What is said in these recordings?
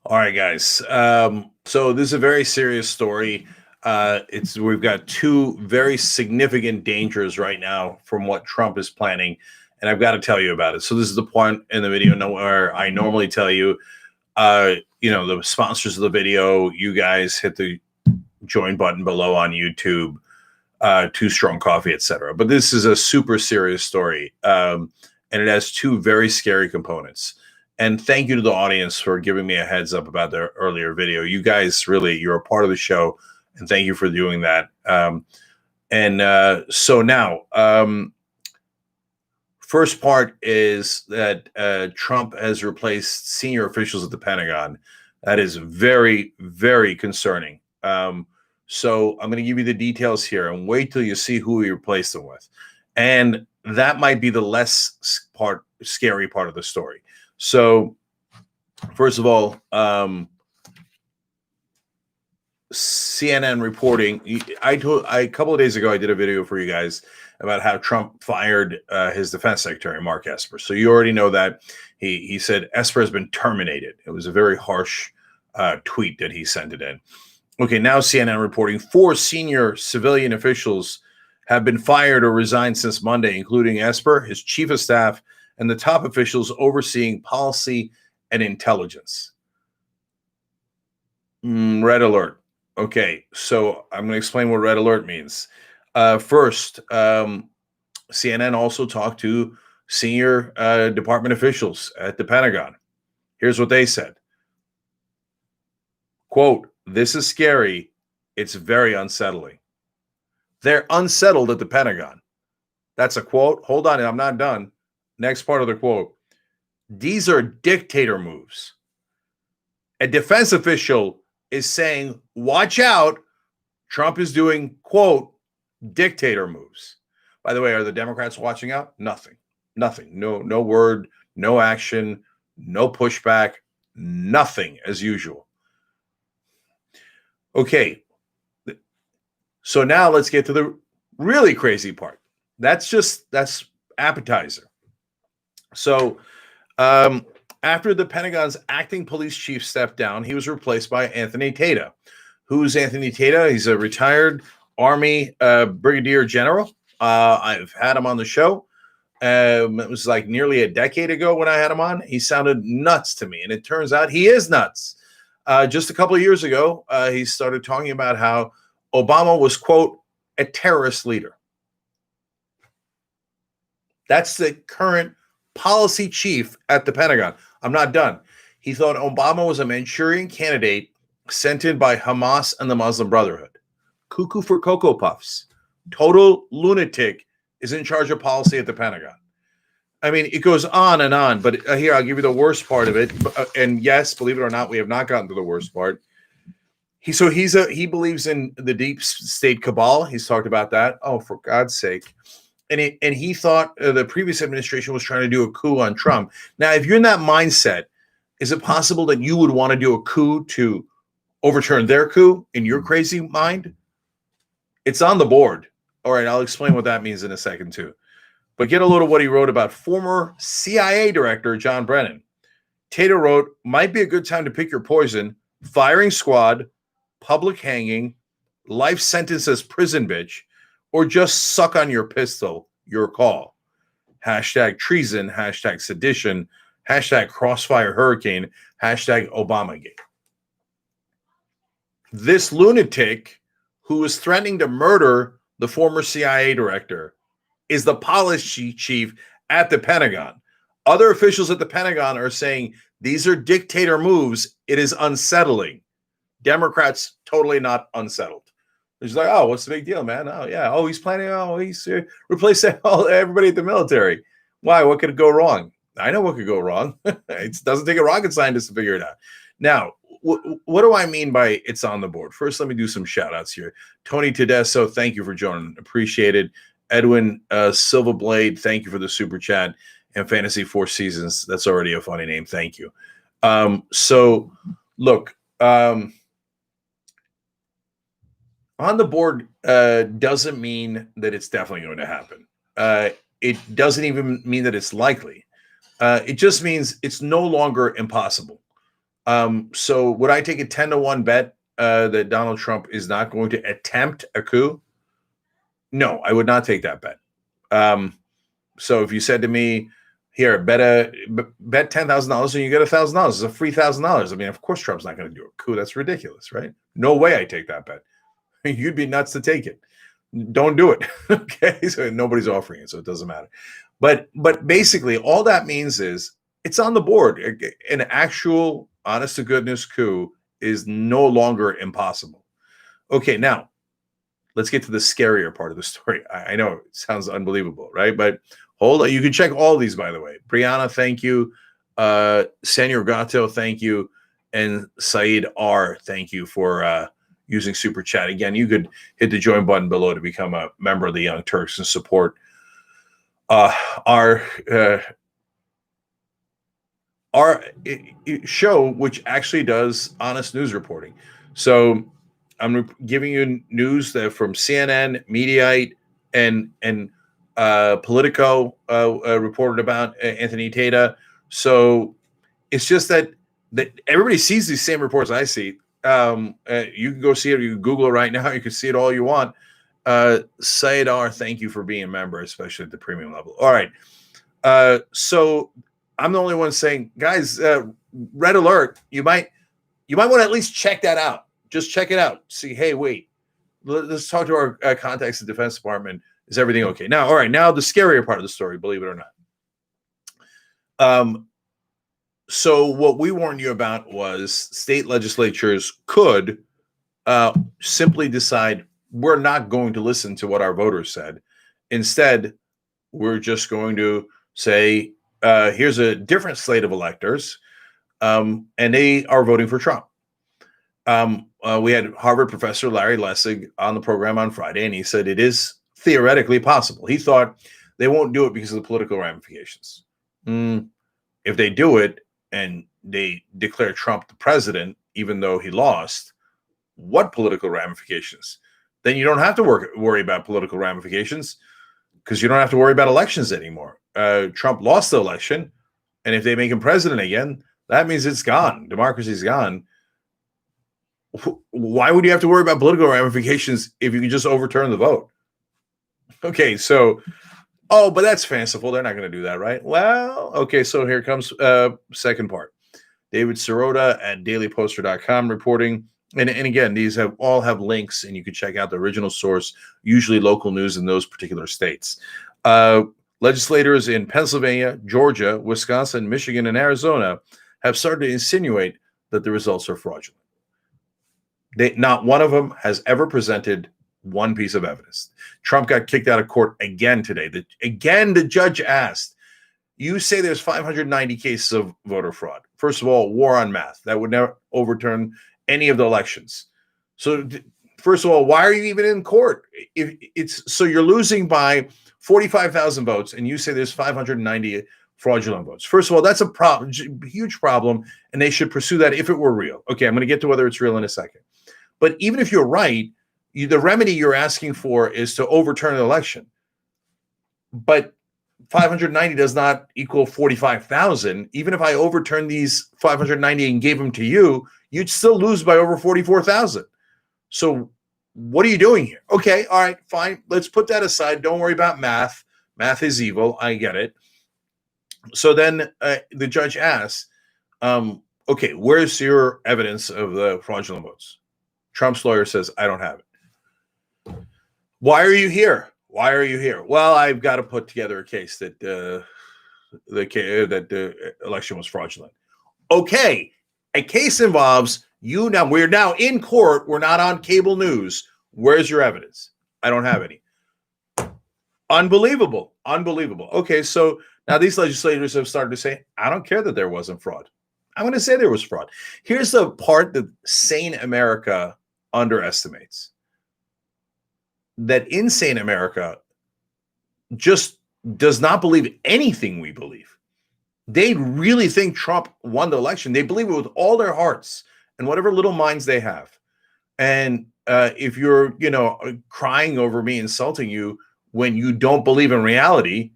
All right, guys. So this is a very serious story. It's we've got two very significant dangers right now from what Trump is planning, and I've got to tell you about it. So this is the point in the video where I normally tell you, the sponsors of the video. You guys hit the join button below on YouTube, Too Strong Coffee, etc. But this is a super serious story, and it has two very scary components. And thank you to the audience for giving me a heads up about the earlier video. You guys really, you're a part of the show, and thank you for doing that. So now, first part is that Trump has replaced senior officials at the Pentagon. That is very, very concerning. So I'm going to give you the details here and wait till you see who he replaced them with. And that might be the scary part of the story. So, first of all, CNN reporting. A couple of days ago, I did a video for you guys about how Trump fired his defense secretary, Mark Esper. So you already know that he said Esper has been terminated. It was a very harsh tweet that he sent it in. Okay, now CNN reporting 4 senior civilian officials have been fired or resigned since Monday, including Esper, his chief of staff, and the top officials overseeing policy and intelligence. Red alert. Okay, so I'm going to explain what red alert means. First, CNN also talked to senior department officials at the Pentagon. Here's what they said. Quote, "This is scary. It's very unsettling." They're unsettled at the Pentagon. That's a quote. Hold on, I'm not done. Next part of the quote. "These are dictator moves." A defense official is saying, watch out, Trump is doing, quote, dictator moves. By the way, are the Democrats watching out? Nothing. No word, no action, no pushback, nothing as usual. Okay. So now let's get to the really crazy part. That's appetizer. So, after the Pentagon's acting police chief stepped down, he was replaced by Anthony Tata. Who's Anthony Tata? He's a retired Army brigadier general. I've had him on the show. It was like nearly a decade ago when I had him on. He sounded nuts to me, and it turns out he is nuts. Just a couple of years ago, he started talking about how Obama was, quote, a terrorist leader. That's the current policy chief at the Pentagon. I'm not done. He thought Obama was a Manchurian candidate sent in by Hamas and the Muslim Brotherhood. Cuckoo for Cocoa Puffs. Total lunatic is in charge of policy at the Pentagon. I mean, it goes on and on, but here, I'll give you the worst part of it. And yes, believe it or not, we have not gotten to the worst part. He believes in the deep state cabal. He's talked about that. Oh, for God's sake. And he thought the previous administration was trying to do a coup on Trump. Now, if you're in that mindset, is it possible that you would want to do a coup to overturn their coup in your crazy mind? It's on the board. All right, I'll explain what that means in a second, too. But get a load of what he wrote about former CIA director John Brennan. Tata wrote, "Might be a good time to pick your poison. Firing squad, public hanging, life sentence as prison bitch, or just suck on your pistol, your call. Hashtag treason, hashtag sedition, hashtag crossfire hurricane, hashtag Obamagate." This lunatic who is threatening to murder the former CIA director is the policy chief at the Pentagon. Other officials at the Pentagon are saying these are dictator moves. It is unsettling. Democrats totally not unsettled. He's like, oh, what's the big deal, man? Oh, yeah. Oh, he's planning. Oh, he's replacing everybody at the military. Why? What could go wrong? I know what could go wrong. It doesn't take a rocket scientist to figure it out. Now, what do I mean by it's on the board? First, let me do some shout outs here. Tony Tedesco, thank you for joining. Appreciate it. Edwin Silverblade, thank you for the super chat. And Fantasy Four Seasons, that's already a funny name. Thank you. So, look, on the board doesn't mean that it's definitely going to happen. It doesn't even mean that it's likely. It just means it's no longer impossible. So would I take a 10-1 bet that Donald Trump is not going to attempt a coup? No, I would not take that bet. So if you said to me, here, bet $10,000 and you get $1,000, it's a free $1,000. I mean, of course, Trump's not going to do a coup. That's ridiculous, right? No way I take that bet. You'd be nuts to take it. Don't do it. Okay, so nobody's offering it, so it doesn't matter. But basically, all that means is it's on the board. An actual, honest to goodness coup is no longer impossible. Okay, now let's get to the scarier part of the story. I know it sounds unbelievable, right? But hold on. You can check all these, by the way. Brianna, thank you. Senor Gato, thank you. And Saeed R, thank you for using Super Chat. Again, you could hit the join button below to become a member of the Young Turks and support our show, which actually does honest news reporting. So I'm giving you news that from CNN, Mediaite, and Politico reported about Anthony Tata. So it's just that everybody sees these same reports I see. You can go see it. You can Google it right now. You can see it all you want. Saidar, thank you for being a member, especially at the premium level. All right. So I'm the only one saying, guys, red alert. You might want to at least check that out. Just check it out. See, hey, wait. Let's talk to our contacts at the Defense Department. Is everything okay? Now, all right. Now the scarier part of the story, believe it or not. So what we warned you about was state legislatures could simply decide we're not going to listen to what our voters said. Instead, we're just going to say, here's a different slate of electors, and they are voting for Trump. We had Harvard professor Larry Lessig on the program on Friday, and he said it is theoretically possible. He thought they won't do it because of the political ramifications. If they do it and they declare Trump the president, even though he lost, what political ramifications? Then you don't have to worry about political ramifications because you don't have to worry about elections anymore. Trump lost the election, and if they make him president again, that means it's gone. Democracy's gone. Why would you have to worry about political ramifications if you can just overturn the vote? Okay, so, but that's fanciful. They're not going to do that, right? Well, okay, so here comes second part. David Sirota at dailyposter.com reporting. And again, these all have links, and you can check out the original source, usually local news in those particular states. Legislators in Pennsylvania, Georgia, Wisconsin, Michigan, and Arizona have started to insinuate that the results are fraudulent. Not one of them has ever presented one piece of evidence. Trump got kicked out of court again today. The judge asked, you say there's 590 cases of voter fraud. First of all, war on math. That would never overturn any of the elections. So first of all, why are you even in court? If it's so you're losing by 45,000 votes and you say there's 590 fraudulent votes. First of all, that's a problem, huge problem, and they should pursue that if it were real. Okay, I'm going to get to whether it's real in a second. But even if you're right, the remedy you're asking for is to overturn an election. But 590 does not equal 45,000. Even if I overturn these 590 and gave them to you, you'd still lose by over 44,000. So what are you doing here? Okay, all right, fine. Let's put that aside. Don't worry about math. Math is evil. I get it. So then the judge asks, okay, where's your evidence of the fraudulent votes? Trump's lawyer says, I don't have it. Why are you here? Why are you here? Well, I've got to put together a case that the election was fraudulent. Okay, a case involves you now. We're now in court. We're not on cable news. Where's your evidence? I don't have any. Unbelievable. Unbelievable. Okay, so now these legislators have started to say, I don't care that there wasn't fraud. I'm going to say there was fraud. Here's the part that sane America underestimates. That insane America just does not believe anything we believe. They really think Trump won the election. They believe it with all their hearts and whatever little minds they have. And if you're, crying over me insulting you when you don't believe in reality,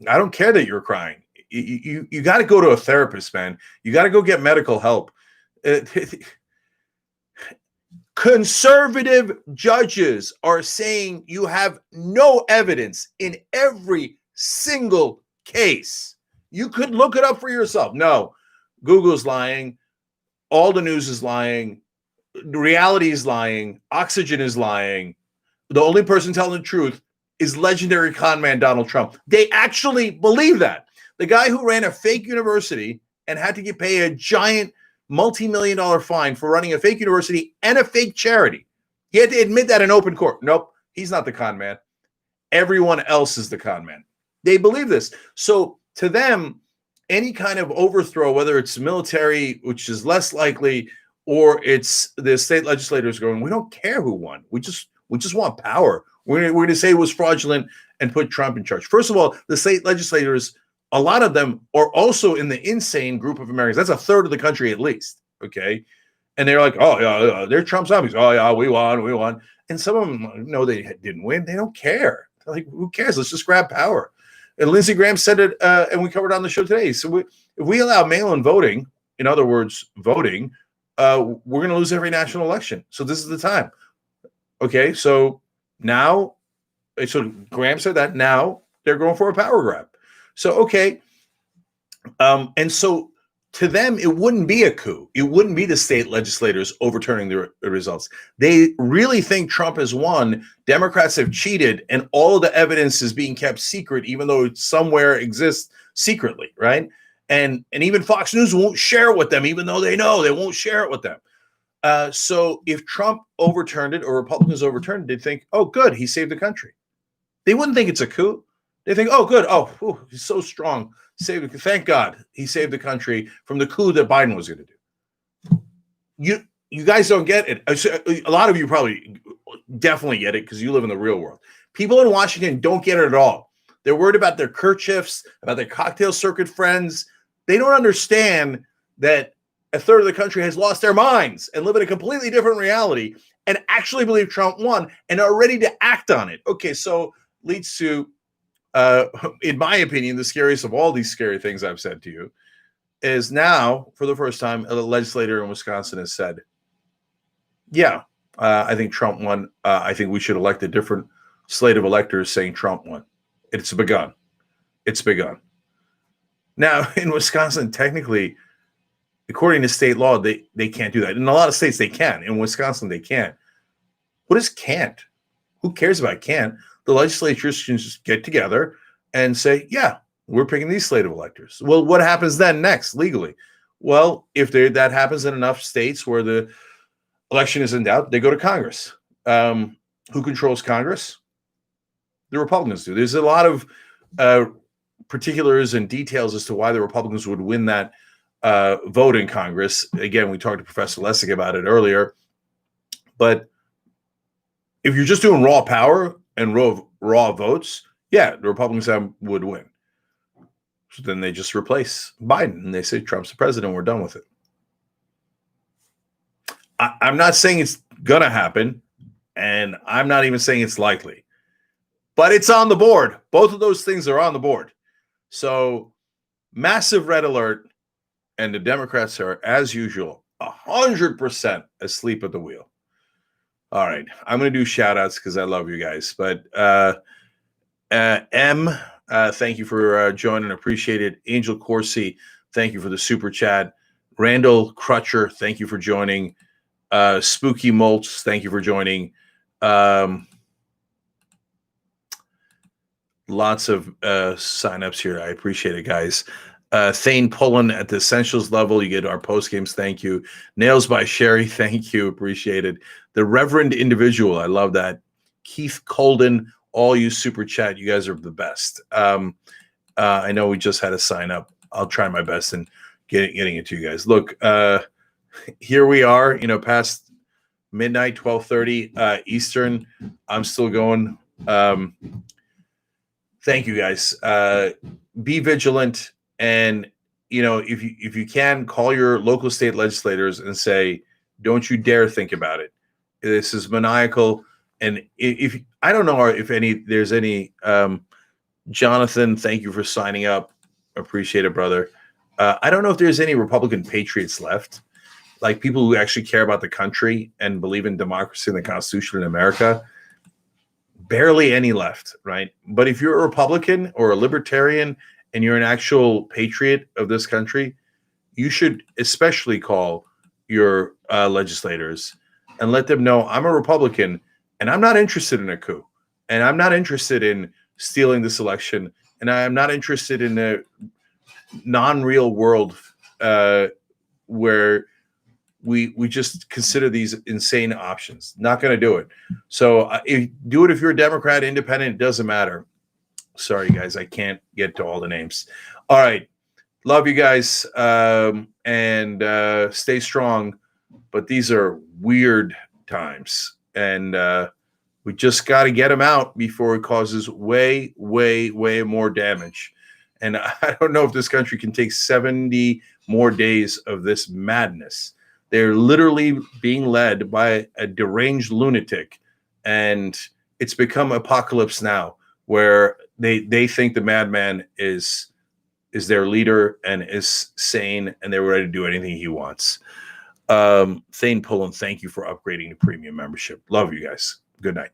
I don't care that you're crying. You got to go to a therapist, man. You got to go get medical help. Conservative judges are saying you have no evidence in every single case. You could look it up for yourself. No, Google's lying. All the news is lying. Reality is lying. Oxygen is lying. The only person telling the truth is legendary con man Donald Trump. They actually believe that. The guy who ran a fake university and had to get paid a giant multi-million-dollar fine for running a fake university and a fake charity. He had to admit that in open court. Nope, he's not the con man. Everyone else is the con man. They believe this. So to them, any kind of overthrow, whether it's military, which is less likely, or it's the state legislators going, we don't care who won. We just want power. We're going to say it was fraudulent and put Trump in charge. First of all, the state legislators, a lot of them are also in the insane group of Americans. That's a third of the country at least, okay? And they're like, oh, yeah, they're Trump zombies. Oh, yeah, we won. And some of them know they didn't win. They don't care. They're like, who cares? Let's just grab power. And Lindsey Graham said it, and we covered it on the show today. So if we allow mail-in voting, in other words, voting, we're going to lose every national election. So this is the time. Okay, so now, so Graham said that now they're going for a power grab. So, okay. And so to them, it wouldn't be a coup. It wouldn't be the state legislators overturning the results. They really think Trump has won. Democrats have cheated, and all of the evidence is being kept secret, even though it somewhere exists secretly, right? And even Fox News won't share it with them, even though they know they won't share it with them. So if Trump overturned it or Republicans overturned it, they'd think, oh, good, he saved the country. They wouldn't think it's a coup. They think, oh, good. Oh, he's so strong. Thank God he saved the country from the coup that Biden was going to do. You guys don't get it. A lot of you probably definitely get it because you live in the real world. People in Washington don't get it at all. They're worried about their kerchiefs, about their cocktail circuit friends. They don't understand that a third of the country has lost their minds and live in a completely different reality and actually believe Trump won and are ready to act on it. Okay, so leads to in my opinion, the scariest of all these scary things I've said to you is now, for the first time, a legislator in Wisconsin has said, yeah, I think Trump won. I think we should elect a different slate of electors saying Trump won. It's begun. It's begun. Now, in Wisconsin, technically, according to state law, they can't do that. In a lot of states, they can. In Wisconsin, they can't. What is can't? Who cares about can't? The legislatures can just get together and say, yeah, we're picking these slate of electors. Well, what happens then next legally? Well, if that happens in enough states where the election is in doubt, they go to Congress. Who controls Congress? The Republicans do. There's a lot of particulars and details as to why the Republicans would win that vote in Congress. Again, we talked to Professor Lessig about it earlier. But if you're just doing raw power and raw votes, yeah, the Republicans would win. So then they just replace Biden and they say Trump's the president. We're done with it. I'm not saying it's going to happen, and I'm not even saying it's likely, but it's on the board. Both of those things are on the board. So massive red alert, and the Democrats are, as usual, 100% asleep at the wheel. All right, I'm going to do shout outs because I love you guys. But M, thank you for joining. Appreciate it. Angel Corsi, thank you for the super chat. Randall Crutcher, thank you for joining. Spooky Moltz, thank you for joining. Lots of signups here. I appreciate it, guys. Thane Pullen at the Essentials level. You get our post games. Thank you. Nails by Sherry. Thank you. Appreciate it. The Reverend Individual. I love that. Keith Colden. All you super chat. You guys are the best. I know we just had a sign up. I'll try my best in getting it to you guys. Look, here we are, past midnight, 12:30 Eastern. I'm still going. Thank you guys. Be vigilant. And, if you can, call your local state legislators and say, don't you dare think about it. This is maniacal. And if I don't know if there's any, Jonathan, thank you for signing up. Appreciate it, brother. I don't know if there's any Republican patriots left. like people who actually care about the country and believe in democracy and the Constitution in America, barely any left, right? But if you're a Republican or a libertarian and you're an actual patriot of this country, you should especially call your legislators and let them know I'm a Republican and I'm not interested in a coup, and I'm not interested in stealing this election, and I'm not interested in a non-real world where we just consider these insane options. Not going to do it. So do it if you're a Democrat, independent. It doesn't matter. Sorry, guys, I can't get to all the names. All right. Love you guys, and stay strong. But these are weird times, and we just got to get them out before it causes way, way, way more damage. And I don't know if this country can take 70 more days of this madness. They're literally being led by a deranged lunatic, and it's become Apocalypse Now, where they think the madman is their leader and is sane, and they're ready to do anything he wants. Thane Pullen, thank you for upgrading to premium membership. Love you guys. Good night.